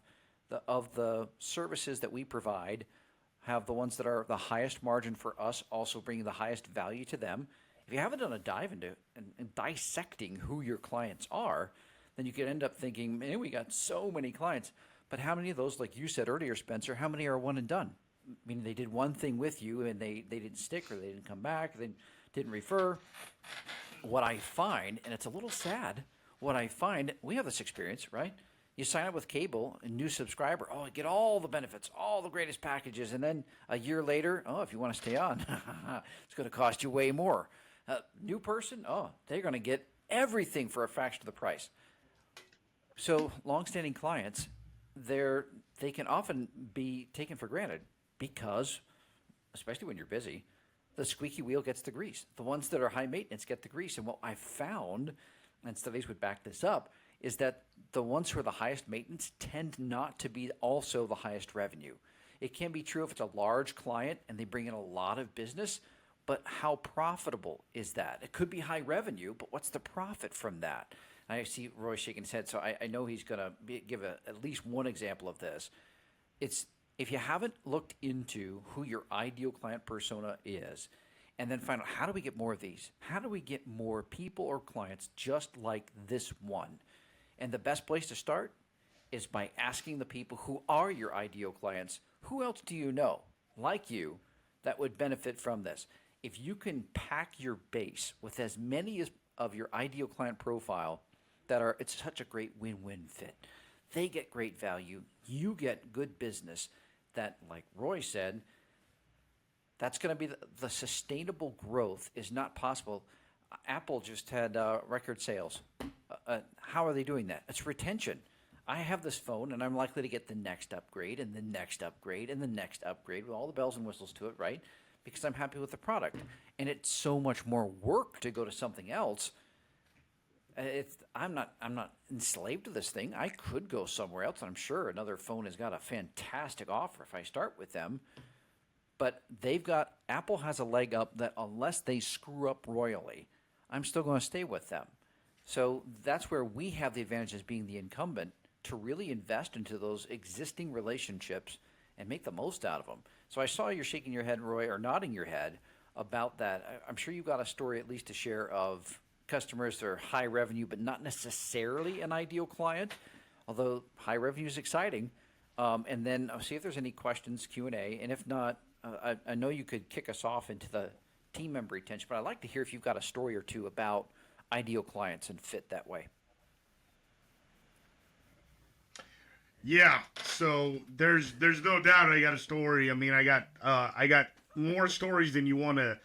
of the services that we provide, have the ones that are the highest margin for us, also bringing the highest value to them. If you haven't done a dive into and dissecting who your clients are, then you could end up thinking, man, we got so many clients. But how many of those, like you said earlier, Spencer, how many are one and done? Meaning they did one thing with you and they didn't stick, or they didn't come back, they didn't refer. What I find, and it's a little sad, we have this experience, right? You sign up with cable, a new subscriber, oh, get all the benefits, all the greatest packages, and then a year later, oh, if you want to stay on, it's going to cost you way more. New person, oh, they're going to get everything for a fraction of the price. So longstanding clients, they can often be taken for granted because, especially when you're busy, the squeaky wheel gets the grease. The ones that are high maintenance get the grease. And what I found, and studies would back this up, is that the ones who are the highest maintenance tend not to be also the highest revenue. It can be true if it's a large client and they bring in a lot of business, but how profitable is that? It could be high revenue, but what's the profit from that? I see Roy shaking his head, so I know he's going to give at least one example of this. It's if you haven't looked into who your ideal client persona is, and then find out how do we get more of these? How do we get more people or clients just like this one? And the best place to start is by asking the people who are your ideal clients, who else do you know, like you, that would benefit from this. If you can pack your base with as many of your ideal client profile it's such a great win-win fit. They get great value. You get good business that, like Roy said, that's going to be the sustainable growth is not possible. Apple just had record sales. How are they doing that? It's retention. I have this phone, and I'm likely to get the next upgrade and the next upgrade and the next upgrade with all the bells and whistles to it, right? Because I'm happy with the product. And it's so much more work to go to something else. I'm not enslaved to this thing. I could go somewhere else, and I'm sure another phone has got a fantastic offer if I start with them. But Apple has a leg up that unless they screw up royally, I'm still going to stay with them. So that's where we have the advantage as being the incumbent to really invest into those existing relationships and make the most out of them. So I saw you're shaking your head, Roy, or nodding your head about that. I'm sure you've got a story at least to share of customers that are high revenue but not necessarily an ideal client, although high revenue is exciting. And then I'll see if there's any questions, Q&A, and if not, I know you could kick us off into the team member retention, but I'd like to hear if you've got a story or two about ideal clients and fit that way. Yeah, so there's no doubt I got a story. I mean, I got more stories than you want to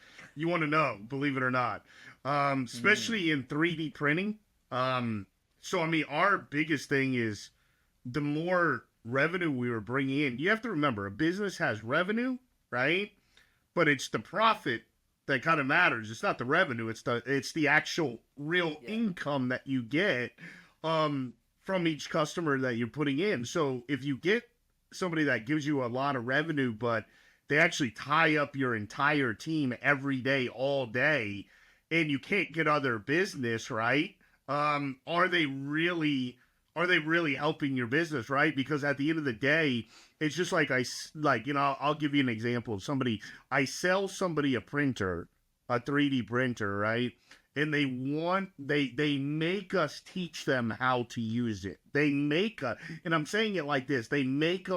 know, believe it or not. Especially in 3D printing. So I mean, our biggest thing is the more revenue we were bringing in. You have to remember, a business has revenue, right? But it's the profit that kind of matters. It's not the revenue. It's the actual real income that you get from each customer that you're putting in. So if you get somebody that gives you a lot of revenue, but they actually tie up your entire team every day, all day, and you can't get other business, right? Are they really helping your business, right? Because at the end of the day, it's just like I'll give you an example of somebody. I sell somebody a printer, a 3D printer, right? And they make us teach them how to use it. And I'm saying it like this: they make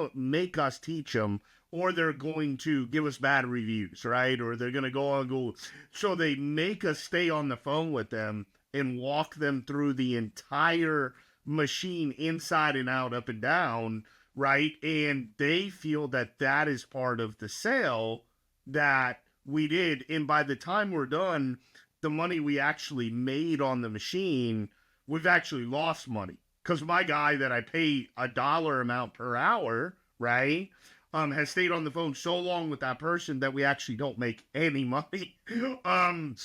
us teach them, or they're going to give us bad reviews, right? Or they're going to go on Google. So they make us stay on the phone with them and walk them through the entire machine inside and out, up and down, right? And they feel that is part of the sale that we did. And by the time we're done, the money we actually made on the machine, we've actually lost money. Because my guy that I pay $1 amount per hour, right, has stayed on the phone so long with that person that we actually don't make any money. And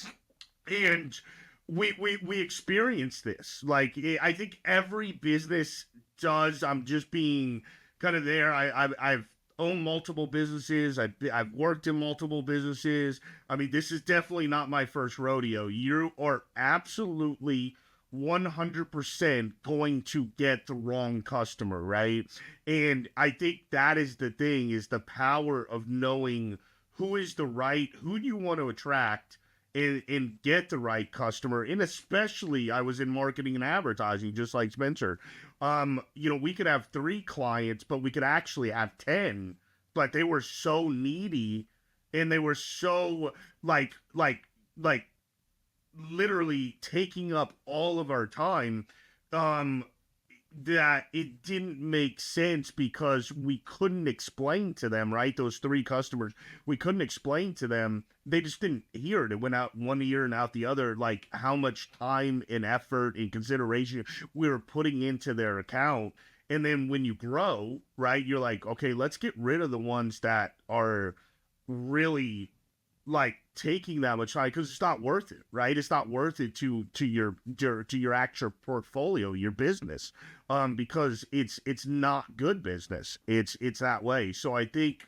we experience this. Like, I think every business does. I'm just being kind of there. I've owned multiple businesses. I've worked in multiple businesses. I mean, this is definitely not my first rodeo. You are absolutely 100% going to get the wrong customer, right? And I think that is the thing, is the power of knowing who do you want to attract and get the right customer. And especially, I was in marketing and advertising, just like Spencer. We could have 3 clients, but we could actually have 10, but they were so needy and they were so like literally taking up all of our time, that it didn't make sense, because we couldn't explain to them, right? Those 3 customers, we couldn't explain to them. They just didn't hear it. It went out one ear and out the other, like how much time and effort and consideration we were putting into their account. And then when you grow, right, you're like, okay, let's get rid of the ones that are really like taking that much time, because it's not worth it, right? It's not worth it to your actual portfolio, your business, because it's not good business. It's that way. So I think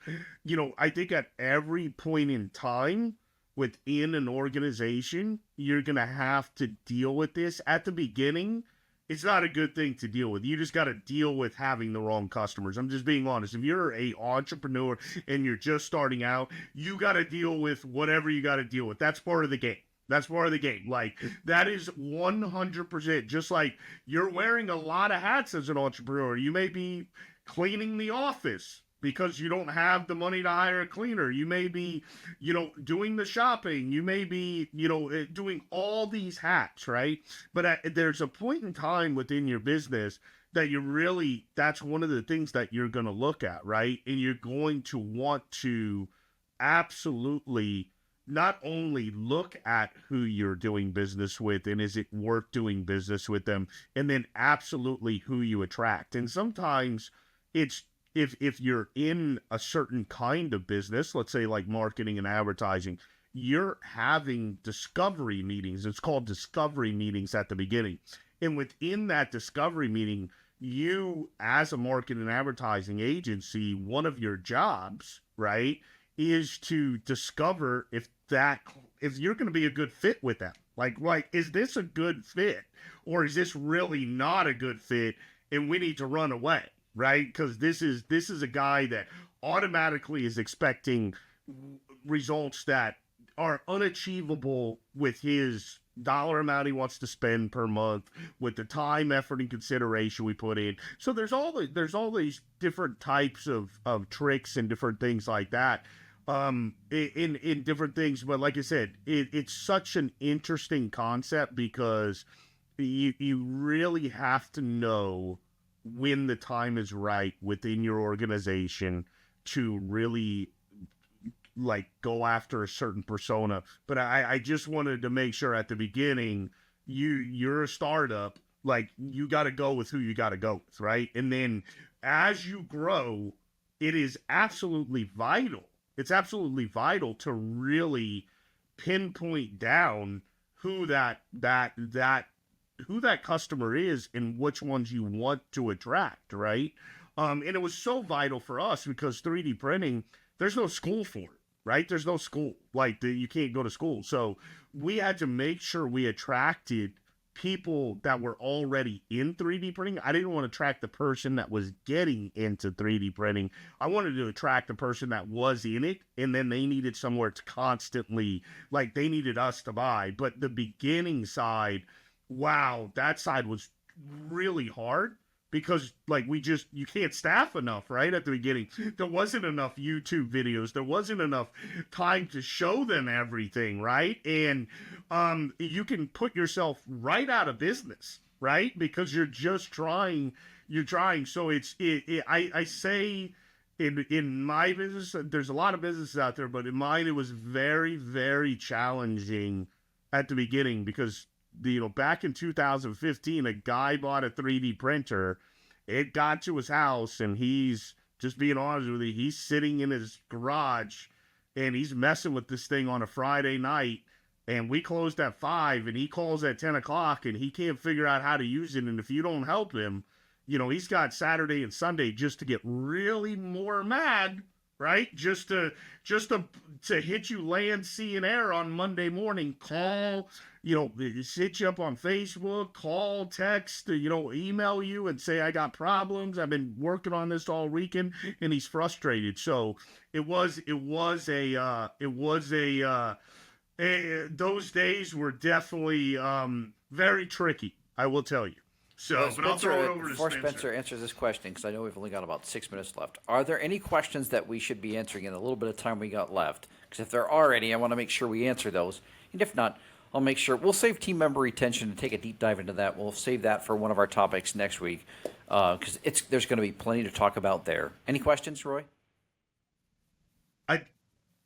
at every point in time within an organization, you're gonna have to deal with this. At the beginning, it's not a good thing to deal with. You just got to deal with having the wrong customers. I'm just being honest. If you're a entrepreneur and you're just starting out, you got to deal with whatever you got to deal with. That's part of the game. That's part of the game. Like, that is 100%. Just like you're wearing a lot of hats as an entrepreneur. You may be cleaning the office, because you don't have the money to hire a cleaner. You may be, doing the shopping. You may be, doing all these hats, right? But there's a point in time within your business that that's one of the things that you're going to look at, right? And you're going to want to absolutely not only look at who you're doing business with and is it worth doing business with them, and then absolutely who you attract. And sometimes it's if you're in a certain kind of business, let's say like marketing and advertising, you're having discovery meetings. It's called discovery meetings at the beginning. And within that discovery meeting, you as a marketing and advertising agency, one of your jobs, right, is to discover if you're going to be a good fit with them. Like, is this a good fit, or is this really not a good fit and we need to run away, right? Because this is a guy that automatically is expecting results that are unachievable with his dollar amount he wants to spend per month, with the time, effort, and consideration we put in. So there's all these different types of tricks and different things like that in different things. But like I said, it's such an interesting concept because you really have to know when the time is right within your organization to really like go after a certain persona. But I just wanted to make sure at the beginning, you're a startup, like you got to go with who you got to go with, right? And then as you grow, it is absolutely vital. It's absolutely vital to really pinpoint down who that customer is and which ones you want to attract, right? And it was so vital for us because 3D printing, there's no school for it, right? There's no school. You can't go to school. So we had to make sure we attracted people that were already in 3D printing. I didn't want to attract the person that was getting into 3D printing. I wanted to attract the person that was in it, and then they needed somewhere to constantly, they needed us to buy. But the beginning side, wow, that side was really hard because you can't staff enough, right? At the beginning, there wasn't enough YouTube videos. There wasn't enough time to show them everything, right? And you can put yourself right out of business, right? Because you're trying. So I say in my business, there's a lot of businesses out there, but in mine, it was very, very challenging at the beginning because back in 2015, a guy bought a 3D printer. It got to his house, and he's just being honest with you. He's sitting in his garage, and he's messing with this thing on a Friday night. And we closed at 5, and he calls at 10 o'clock, and he can't figure out how to use it. And if you don't help him, he's got Saturday and Sunday just to get really more mad, right? Just to hit you land, sea, and air on Monday morning. Call, hit you up on Facebook, call, text, email you and say, I got problems. I've been working on this all weekend, and he's frustrated. So those days were definitely very tricky, I will tell you. So, but I'll throw it over to before Spencer. Spencer answers this question, because I know we've only got about 6 minutes left. Are there any questions that we should be answering in a little bit of time we got left? Because if there are any, I want to make sure we answer those. And if not, I'll make sure we'll save team member retention and take a deep dive into that. We'll save that for one of our topics next week, because there's going to be plenty to talk about there. Any questions, Roy?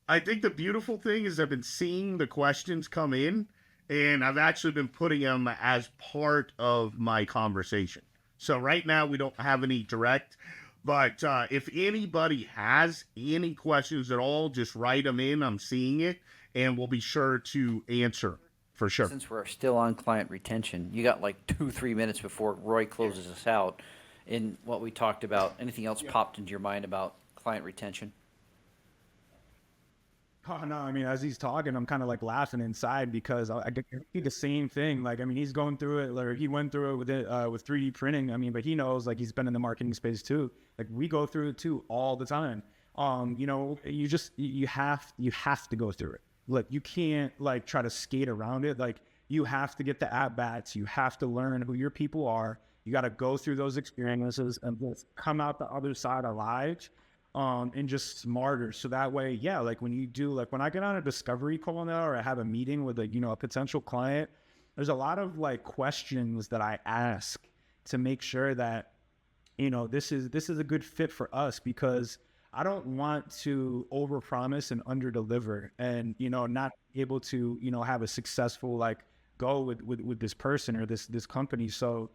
I think the beautiful thing is I've been seeing the questions come in, and I've actually been putting them as part of my conversation. So right now we don't have any direct, but if anybody has any questions at all, just write them in. I'm seeing it, and we'll be sure to answer for sure. Since we're still on client retention, you got 2-3 minutes before Roy closes us out in what we talked about. Anything else popped into your mind about client retention? Oh, no, I mean, as he's talking, I'm kind of laughing inside because I do the same thing. He's going through it, or he went through it with 3D printing. I mean, but he knows, he's been in the marketing space too. We go through it too all the time. You have to go through it. You can't try to skate around it. You have to get the at-bats. You have to learn who your people are. You got to go through those experiences and come out the other side alive. and just smarter. So that way, yeah, like when you do, like when I get on a discovery call now, or I have a meeting with a potential client, there's a lot of like questions that I ask to make sure that, this is a good fit for us, because I don't want to overpromise and underdeliver, and not able to have a successful like go with this person or this company. So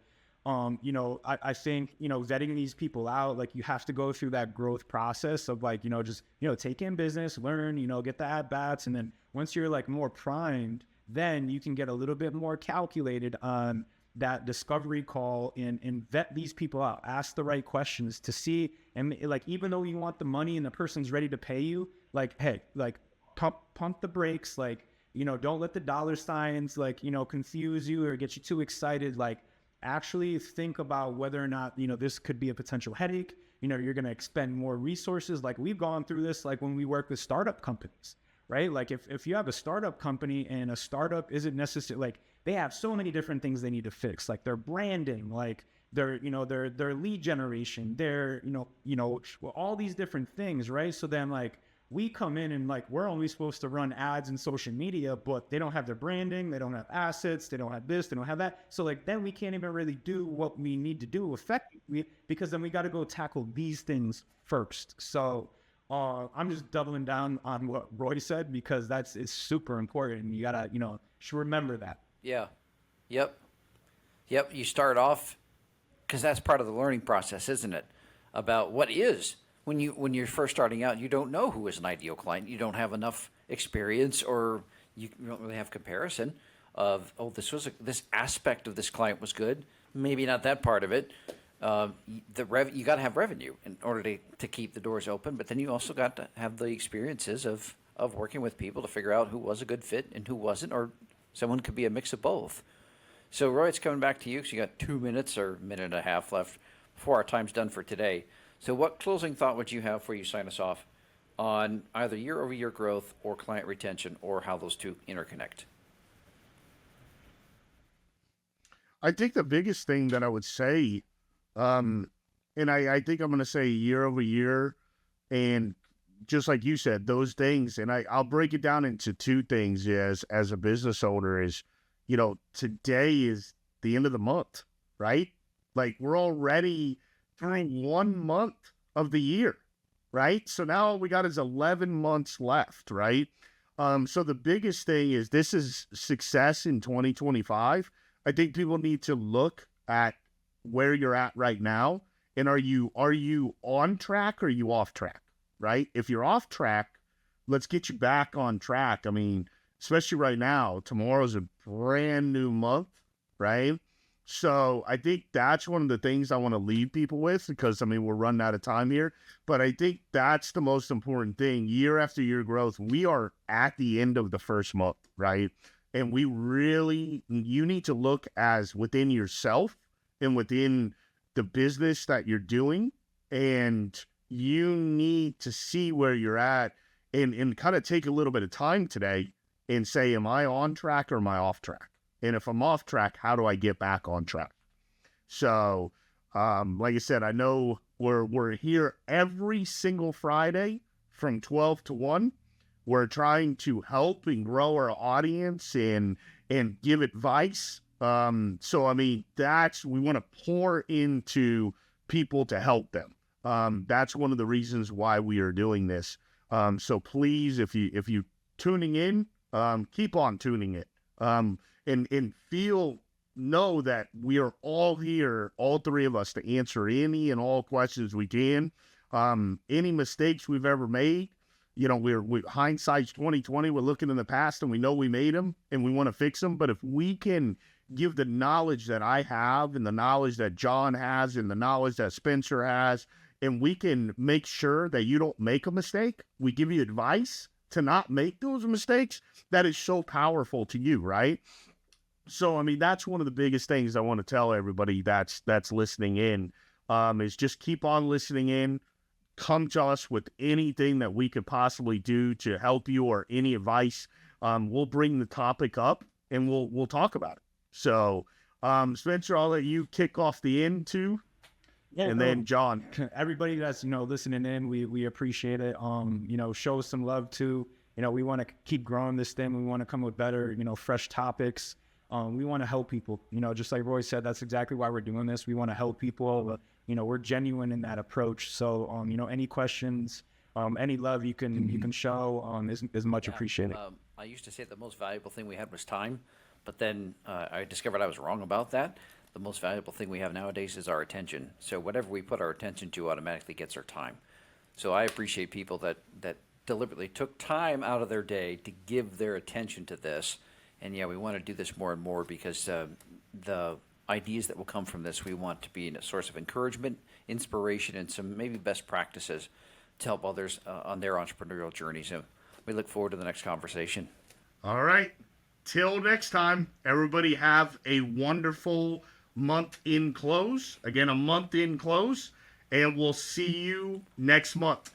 I think vetting these people out, like you have to go through that growth process of like just take in business, learn, get the at bats, and then once you're like more primed, then you can get a little bit more calculated on that discovery call and vet these people out, ask the right questions to see, and like even though you want the money and the person's ready to pay you, like, hey, like pump the brakes, like don't let the dollar signs like confuse you or get you too excited. Like actually think about whether or not this could be a potential headache. You're going to expend more resources. Like we've gone through this, like when we work with startup companies, right? Like if you have a startup company and a startup isn't necessarily like, they have so many different things they need to fix, like their branding, like their lead generation, their all these different things, right? So then like we come in and like we're only supposed to run ads and social media, but they don't have their branding, they don't have assets, they don't have this, they don't have that. So like then we can't even really do what we need to do effectively, because then we got to go tackle these things first. So I'm just doubling down on what Roy said, because it's super important. You gotta should remember that. Yeah. Yep. You start off, because that's part of the learning process, isn't it? About what is when you're first starting out, you don't know who is an ideal client. You don't have enough experience, or you don't really have comparison of this aspect of this client was good. Maybe not that part of it. You got to have revenue in order to keep the doors open, but then you also got to have the experiences of working with people to figure out who was a good fit and who wasn't, or someone could be a mix of both. So, Roy, it's coming back to you, because you got 2 minutes or a minute and a half left before our time's done for today. So what closing thought would you have before you sign us off on either year-over-year growth or client retention, or how those two interconnect? I think the biggest thing that I would say, and I think I'm going to say year over year, and just like you said, those things, and I'll break it down into two things as a business owner is, today is the end of the month, right? Like we're already during 1 month of the year, right? So now all we got is 11 months left, right? So the biggest thing is this is success in 2025. I think people need to look at where you're at right now, and are you on track or are you off track? Right? If you're off track, let's get you back on track. I mean, especially right now, tomorrow's a brand new month, right? So I think that's one of the things I want to leave people with, because, I mean, we're running out of time here. But I think that's the most important thing. Year after year growth, we are at the end of the first month, right? And you need to look as within yourself and within the business that you're doing, and you need to see where you're at and kind of take a little bit of time today and say, am I on track or am I off track? And if I'm off track, how do I get back on track? So, like I said, I know we're here every single Friday from 12 to 1. We're trying to help and grow our audience and give advice. So, I mean, we want to pour into people to help them. That's one of the reasons why we are doing this. So please, if you tuning in, keep on tuning in. And know that we are all here, all three of us, to answer any and all questions we can. Any mistakes we've ever made, we're hindsight's 2020. We're looking in the past and we know we made them and we want to fix them. But if we can give the knowledge that I have and the knowledge that John has and the knowledge that Spencer has, and we can make sure that you don't make a mistake, we give you advice to not make those mistakes, that is so powerful to you, right? So, I mean, that's one of the biggest things I want to tell everybody that's listening in, is just keep on listening in. Come to us with anything that we could possibly do to help you, or any advice. We'll bring the topic up and we'll talk about it. So, Spencer, I'll let you kick off the end too. Yeah, And then John. everybody that's listening in, we appreciate it. Show us some love too. We want to keep growing this thing. We want to come with better fresh topics. We want to help people. Just like Roy said, that's exactly why we're doing this. We want to help people. We're genuine in that approach. So any questions, any love you can show is much appreciated. I used to say the most valuable thing we had was time, but then I discovered I was wrong about that. The most valuable thing we have nowadays is our attention. So whatever we put our attention to automatically gets our time. So I appreciate people that deliberately took time out of their day to give their attention to this. And yeah, we want to do this more and more because the ideas that will come from this, we want to be a source of encouragement, inspiration, and some maybe best practices to help others on their entrepreneurial journey. So we look forward to the next conversation. All right. Till next time, everybody have a wonderful month in close. Again, a month in close. And we'll see you next month.